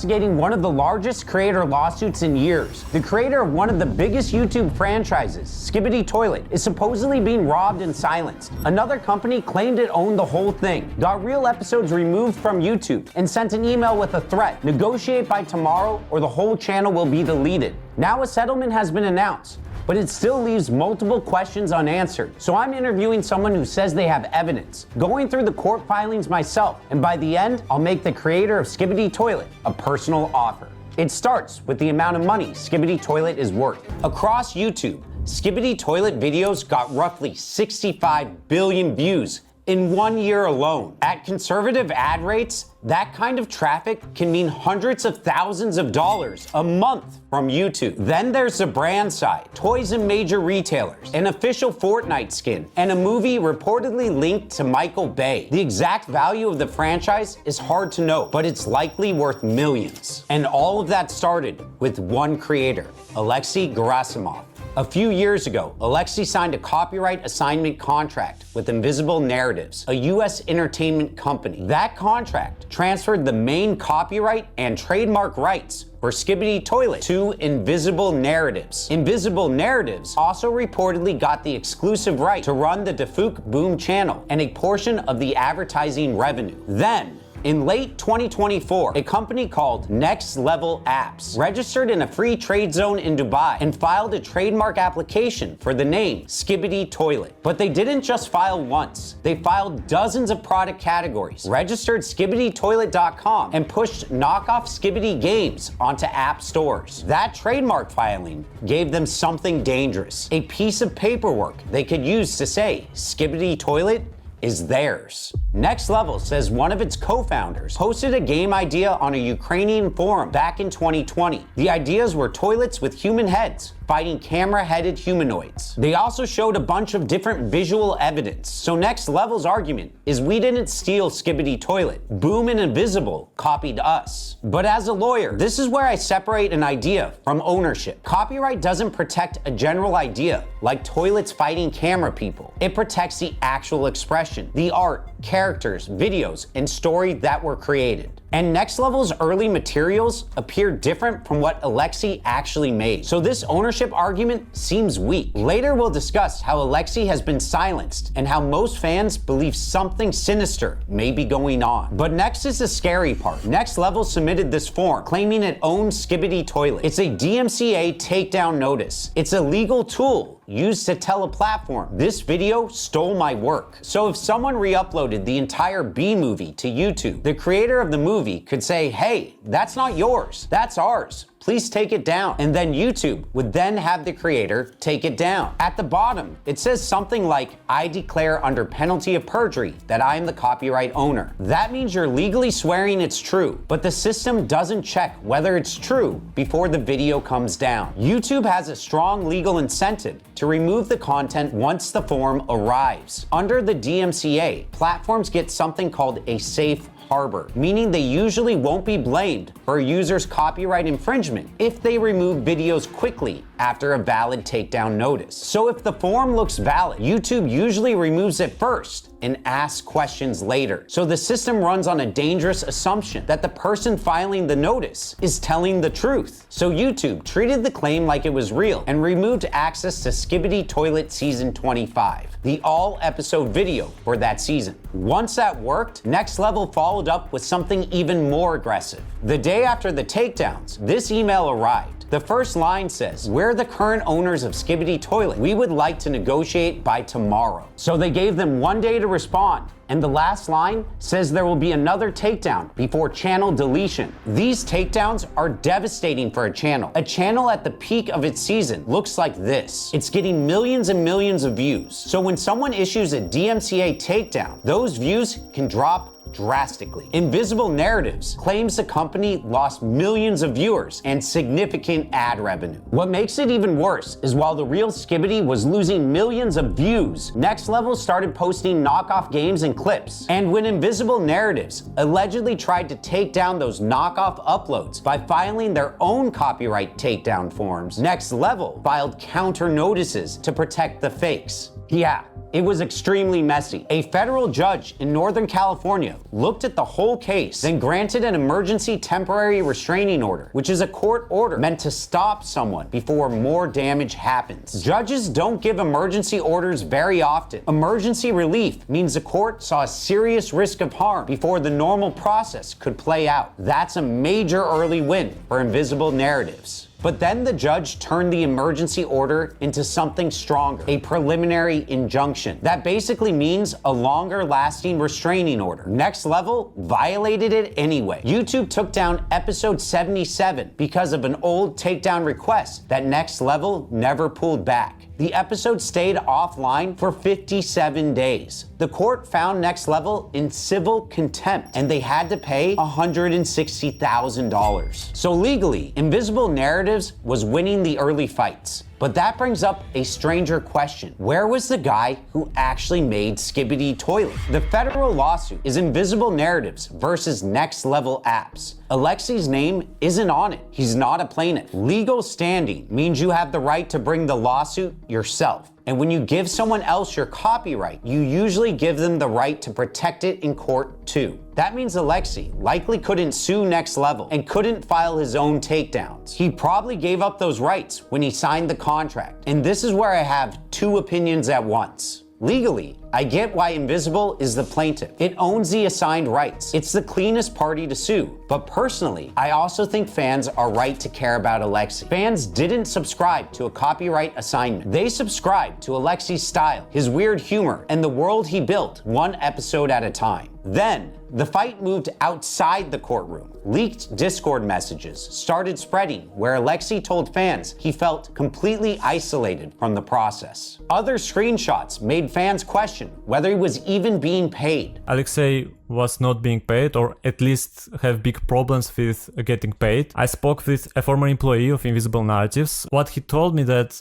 Getting one of the largest creator lawsuits in years. The creator of one of the biggest YouTube franchises, Skibidi Toilet, is supposedly being robbed and silenced. Another company claimed it owned the whole thing, got real episodes removed from YouTube, and sent an email with a threat: negotiate by tomorrow or the whole channel will be deleted. Now a settlement has been announced, but it still leaves multiple questions unanswered. So I'm interviewing someone who says they have evidence, going through the court filings myself, and by the end, I'll make the creator of Skibidi Toilet a personal offer. It starts with the amount of money Skibidi Toilet is worth. Across YouTube, Skibidi Toilet videos got roughly 65 billion views in 1 year alone. At conservative ad rates, that kind of traffic can mean hundreds of thousands of dollars a month from YouTube. Then there's the brand side, toys and major retailers, an official Fortnite skin, and a movie reportedly linked to Michael Bay. The exact value of the franchise is hard to know, but it's likely worth millions. And all of that started with one creator, Alexei Gerasimov. A few years ago, Alexei signed a copyright assignment contract with Invisible Narratives, a US entertainment company. That contract transferred the main copyright and trademark rights for Skibidi Toilet to Invisible Narratives. Invisible Narratives also reportedly got the exclusive right to run the Defuk Boom channel and a portion of the advertising revenue. Then, in late 2024, a company called Next Level Apps registered in a free trade zone in Dubai and filed a trademark application for the name Skibidi Toilet. But they didn't just file once. They filed dozens of product categories, registered SkibidiToilet.com, and pushed knockoff Skibidi games onto app stores. That trademark filing gave them something dangerous, a piece of paperwork they could use to say Skibidi Toilet is theirs. Next Level says one of its co-founders posted a game idea on a Ukrainian forum back in 2020. The ideas were toilets with human heads fighting camera-headed humanoids. They also showed a bunch of different visual evidence. So Next Level's argument is we didn't steal Skibidi Toilet. Boom and Invisible copied us. But as a lawyer, this is where I separate an idea from ownership. Copyright doesn't protect a general idea like toilets fighting camera people. It protects the actual expression, the art, characters, videos, and story that were created. And Next Level's early materials appear different from what Alexei actually made. So this ownership argument seems weak. Later we'll discuss how Alexei has been silenced and how most fans believe something sinister may be going on. But next is the scary part. Next Level submitted this form claiming it owns Skibidi Toilet. It's a DMCA takedown notice. It's a legal tool used to tell a platform, this video stole my work. So if someone re-uploaded the entire B movie to YouTube, the creator of the movie could say, hey, that's not yours, that's ours. Please take it down. And then YouTube would then have the creator take it down. At the bottom, it says something like, I declare under penalty of perjury that I am the copyright owner. That means you're legally swearing it's true, but the system doesn't check whether it's true before the video comes down. YouTube has a strong legal incentive to remove the content once the form arrives. Under the DMCA, platforms get something called a safe harbor, meaning they usually won't be blamed for a user's copyright infringement if they remove videos quickly after a valid takedown notice. So if the form looks valid, YouTube usually removes it first and asks questions later. So the system runs on a dangerous assumption that the person filing the notice is telling the truth. So YouTube treated the claim like it was real and removed access to Skibidi Toilet Season 25, the all-episode video for that season. Once that worked, Next Level followed up with something even more aggressive. The day after the takedowns, this email arrived. The first line says, we're the current owners of Skibidi Toilet. We would like to negotiate by tomorrow. So they gave them 1 day to respond. And the last line says there will be another takedown before channel deletion. These takedowns are devastating for a channel. A channel at the peak of its season looks like this. It's getting millions and millions of views. So when someone issues a DMCA takedown, those views can drop drastically. Invisible Narratives claims the company lost millions of viewers and significant ad revenue. What makes it even worse is while the real Skibidi was losing millions of views, Next Level started posting knockoff games and clips. And when Invisible Narratives allegedly tried to take down those knockoff uploads by filing their own copyright takedown forms, Next Level filed counter notices to protect the fakes. Yeah, it was extremely messy. A federal judge in Northern California looked at the whole case, then granted an emergency temporary restraining order, which is a court order meant to stop someone before more damage happens. Judges don't give emergency orders very often. Emergency relief means the court saw a serious risk of harm before the normal process could play out. That's a major early win for Invisible Narratives. But then the judge turned the emergency order into something stronger, a preliminary injunction. That basically means a longer lasting restraining order. Next Level violated it anyway. YouTube took down episode 77 because of an old takedown request that Next Level never pulled back. The episode stayed offline for 57 days. The court found Next Level in civil contempt and they had to pay $160,000. So legally, Invisible Narratives was winning the early fights. But that brings up a stranger question. Where was the guy who actually made Skibidi Toilet? The federal lawsuit is Invisible Narratives versus Next Level Apps. Alexi's name isn't on it. He's not a plaintiff. Legal standing means you have the right to bring the lawsuit yourself. And when you give someone else your copyright, you usually give them the right to protect it in court too. That means Alexi likely couldn't sue Next Level and couldn't file his own takedowns. He probably gave up those rights when he signed the contract. And this is where I have two opinions at once. Legally, I get why Invisible is the plaintiff. It owns the assigned rights. It's the cleanest party to sue. But personally, I also think fans are right to care about Alexi. Fans didn't subscribe to a copyright assignment. They subscribed to Alexi's style, his weird humor, and the world he built one episode at a time. Then, the fight moved outside the courtroom. Leaked Discord messages started spreading where Alexi told fans he felt completely isolated from the process. Other screenshots made fans question whether he was even being paid. Alexei was not being paid, or at least have big problems with getting paid. I spoke with a former employee of Invisible Narratives. What he told me that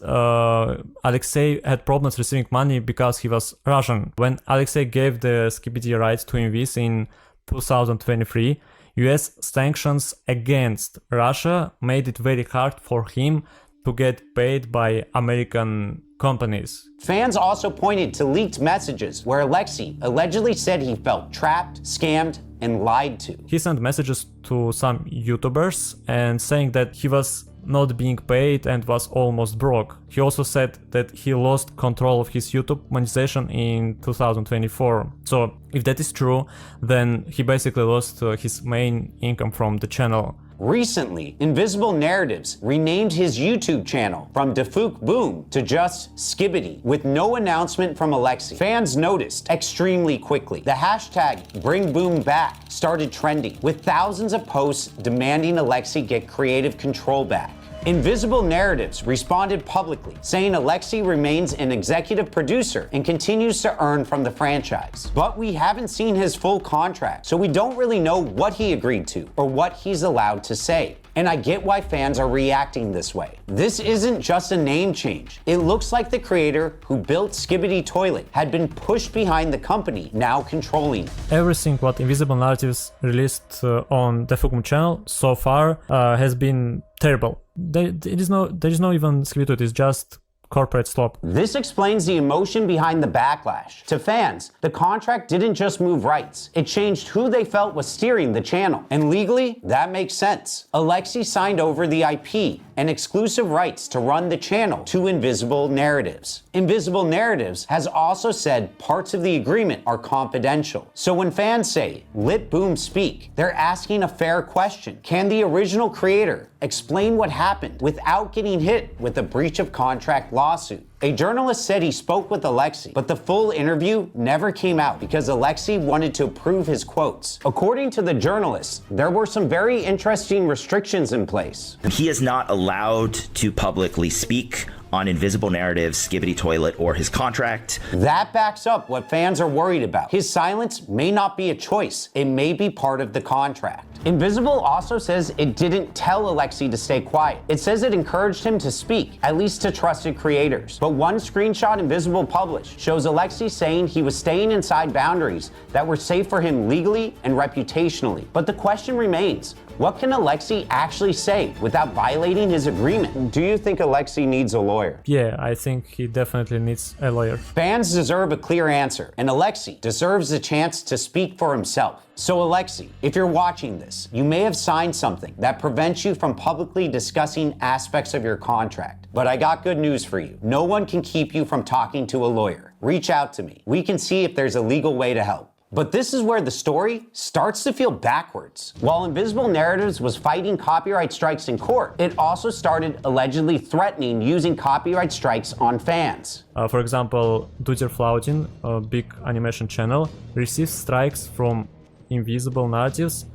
Alexei had problems receiving money because he was Russian. When Alexei gave the Skibidi rights to Invis in 2023, US sanctions against Russia made it very hard for him to get paid by American companies. Fans also pointed to leaked messages where Alexi allegedly said he felt trapped, scammed, and lied to. He sent messages to some YouTubers and saying that he was not being paid and was almost broke. He also said that he lost control of his YouTube monetization in 2024. So if that is true, then he basically lost his main income from the channel. Recently, Invisible Narratives renamed his YouTube channel from Defuk Boom to just Skibidi, with no announcement from Alexi. Fans noticed extremely quickly. The hashtag #BringBoomBack started trending, with thousands of posts demanding Alexi get creative control back. Invisible Narratives responded publicly, saying Alexi remains an executive producer and continues to earn from the franchise. But we haven't seen his full contract, so we don't really know what he agreed to or what he's allowed to say. And I get why fans are reacting this way. This isn't just a name change. It looks like the creator who built Skibidi Toilet had been pushed behind the company now controlling it. Everything what Invisible Narratives released on the Fukum channel so far has been terrible. There is no even Skibidi, it's just corporate slop. This explains the emotion behind the backlash. To fans, the contract didn't just move rights. It changed who they felt was steering the channel. And legally, that makes sense. Alexi signed over the IP and exclusive rights to run the channel to Invisible Narratives. Invisible Narratives has also said parts of the agreement are confidential. So when fans say, "Let Boom speak," they're asking a fair question. Can the original creator explain what happened without getting hit with a breach of contract lawsuit? A journalist said he spoke with Alexi, but the full interview never came out because Alexi wanted to approve his quotes. According to the journalist, there were some very interesting restrictions in place. He is not allowed to publicly speak on Invisible Narratives, Skibidi Toilet, or his contract. That backs up what fans are worried about. His silence may not be a choice. It may be part of the contract. Invisible also says it didn't tell Alexi to stay quiet. It says it encouraged him to speak, at least to trusted creators. But one screenshot Invisible published shows Alexi saying he was staying inside boundaries that were safe for him legally and reputationally. But the question remains, What can Alexei actually say without violating his agreement? Do you think Alexei needs a lawyer? Yeah, I think he definitely needs a lawyer. Fans deserve a clear answer, and Alexei deserves a chance to speak for himself. So Alexei, if you're watching this, you may have signed something that prevents you from publicly discussing aspects of your contract. But I got good news for you. No one can keep you from talking to a lawyer. Reach out to me. We can see if there's a legal way to help. But this is where the story starts to feel backwards. While Invisible Narratives was fighting copyright strikes in court, it also started allegedly threatening using copyright strikes on fans. For example, Duder Flautin, a big animation channel, received strikes from Invisible Narratives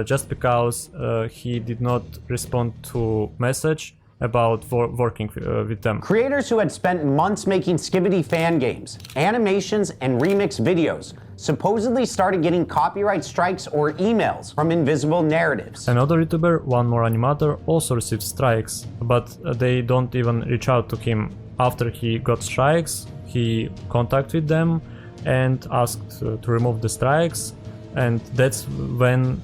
just because he did not respond to message about working with them. Creators who had spent months making Skibidi fan games, animations, and remix videos supposedly started getting copyright strikes or emails from Invisible Narratives. Another YouTuber, One More Animator, also received strikes, but they don't even reach out to him. After he got strikes, he contacted them and asked to remove the strikes, and that's when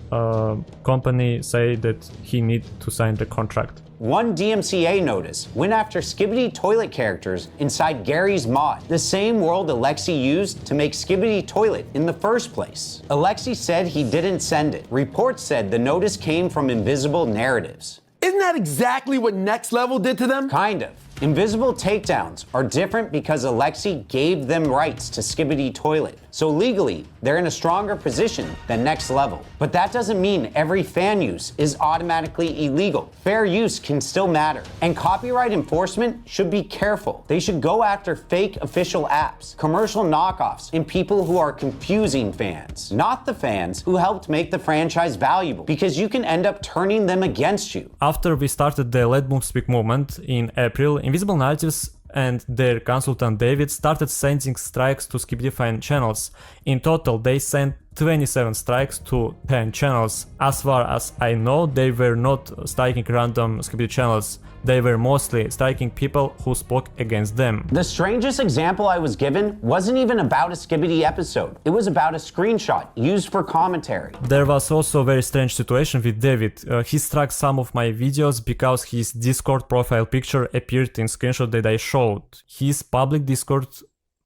company say that he need to sign the contract. One DMCA notice went after Skibidi Toilet characters inside Gary's mod, the same world Alexei used to make Skibidi Toilet in the first place. Alexei said he didn't send it. Reports said the notice came from Invisible Narratives. Isn't that exactly what Next Level did to them? Kind of. Invisible takedowns are different because Alexei gave them rights to Skibidi Toilet. So legally, they're in a stronger position than Next Level. But that doesn't mean every fan use is automatically illegal. Fair use can still matter. And copyright enforcement should be careful. They should go after fake official apps, commercial knockoffs, and people who are confusing fans. Not the fans who helped make the franchise valuable, because you can end up turning them against you. After we started the Let Boom Speak movement in April, Invisible Narratives and their consultant David started sending strikes to Skibidi fan channels. In total, they sent 27 strikes to 10 channels. As far as I know, they were not striking random Skibidi channels. They were mostly striking people who spoke against them. The strangest example I was given wasn't even about a Skibidi episode. It was about a screenshot used for commentary. There was also a very strange situation with David. He struck some of my videos because his Discord profile picture appeared in screenshot that I showed. His public Discord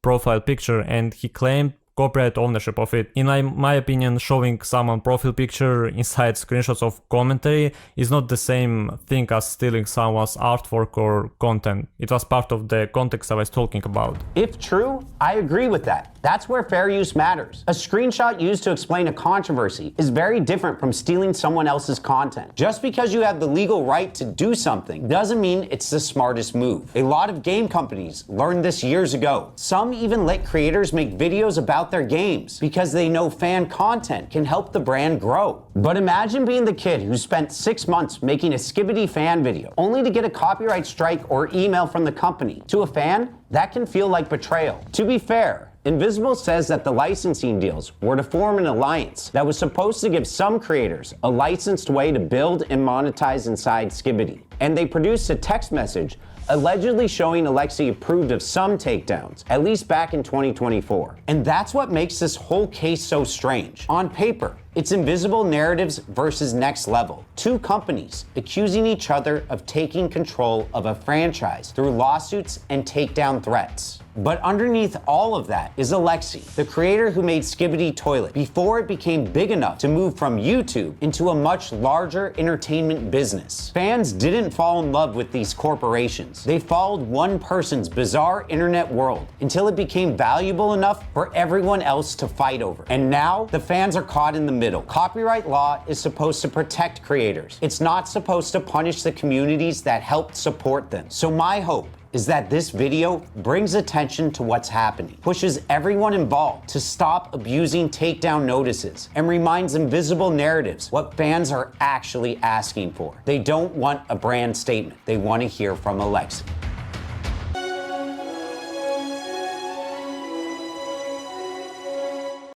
profile picture, and he claimed copyright ownership of it. In my opinion, showing someone profile picture inside screenshots of commentary is not the same thing as stealing someone's artwork or content. It was part of the context I was talking about. If true, I agree with that. That's where fair use matters. A screenshot used to explain a controversy is very different from stealing someone else's content. Just because you have the legal right to do something doesn't mean it's the smartest move. A lot of game companies learned this years ago. Some even let creators make videos about their games because they know fan content can help the brand grow. But imagine being the kid who spent 6 months making a Skibidi fan video only to get a copyright strike or email from the company. To a fan, that can feel like betrayal. To be fair, Invisible says that the licensing deals were to form an alliance that was supposed to give some creators a licensed way to build and monetize inside Skibidi. And they produced a text message allegedly showing Alexei approved of some takedowns, at least back in 2024. And that's what makes this whole case so strange. On paper, it's Invisible Narratives versus Next Level. Two companies accusing each other of taking control of a franchise through lawsuits and takedown threats. But underneath all of that is Alexei, the creator who made Skibidi Toilet before it became big enough to move from YouTube into a much larger entertainment business. Fans didn't fall in love with these corporations. They followed one person's bizarre internet world until it became valuable enough for everyone else to fight over. And now the fans are caught in the middle. Copyright law is supposed to protect creators. It's not supposed to punish the communities that helped support them. So my hope is that this video brings attention to what's happening, pushes everyone involved to stop abusing takedown notices, and reminds Invisible Narratives what fans are actually asking for. They don't want a brand statement. They want to hear from Alexei.